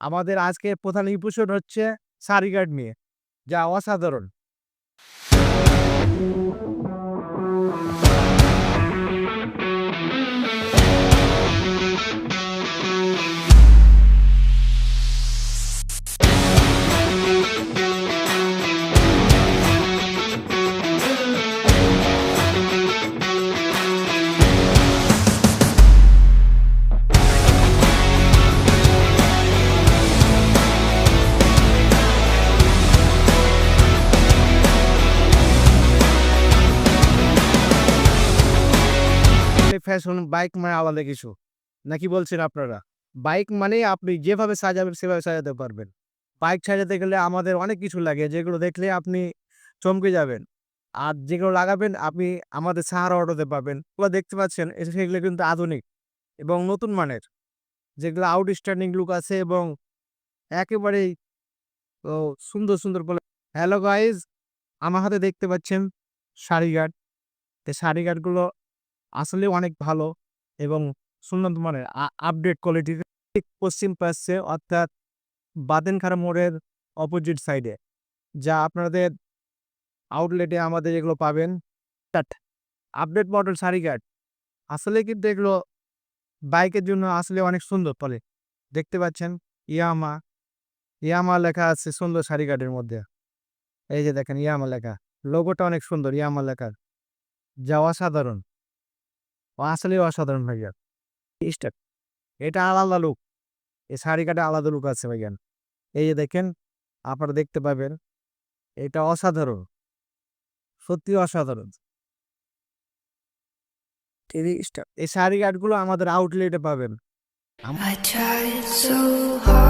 আমাদের আজকের প্রধান ইমোশন হচ্ছে সারি গার্ড নিয়ে, যা অসাধারণ। ফ্যাশন বাইক মানে আলাদা কিছু। নাকি বলছেন আপনারা? বাইক মানেই আপনি যেভাবে সাজাবেন সেভাবে সাজাতে পারবেন। বাইক সাজাতে গেলে আমাদের অনেক কিছু লাগে যেগুলো দেখলে আপনি চমকে যাবেন। আর যেগুলো লাগাবেন আপনি আমাদের সাহারা অটোতে পাবেন। ওগুলো দেখতে পাচ্ছেন সেগুলো কিন্তু আধুনিক এবং নতুন মানের। যেগুলো আউটস্ট্যান্ডিং লুক আছে এবং একেবারেই ও সুন্দর, সুন্দর বলে। হ্যালো গাইস, আমার হাতে দেখতে পাচ্ছেন শাড়ি গার্ড। এই শাড়ি গার্ডগুলো আসলেও অনেক ভালো এবং সুন্নত মানের আপডেট কোয়ালিটির। ঠিক পশ্চিম পাশে অর্থাৎ বাঁদেনখারা মোড়ের অপোজিট সাইডে, যা আপনাদের আউটলেটে আমাদের এগুলো পাবেন। That update model sari guard আসলে কিন্তু এগুলো বাইকের জন্য আসলে অনেক সুন্দর ফলে। দেখতে পাচ্ছেন ইয়ামা, ইয়ামা লেখা আছে সুন্দর শাড়ি গার্ডের মধ্যে। এই যে দেখেন ইয়ামা লেখা। লোগোটা অনেক সুন্দর ইয়ামা লেখার, যা অসাধারণ। আসলেই অসাধারণ ভাইয়া। স্টার্ট এটা আলাদা লুক। এই শাড়ি গার্ডে আলাদা লুক আছে ভাইয়া। এই যে দেখেন, আপনারা দেখতে পাবেন। এটা অসাধারণ, সত্যি অসাধারণ। এই শাড়ি গার্ডগুলো আমাদের আউটলেটে পাবেন। I tried so hard.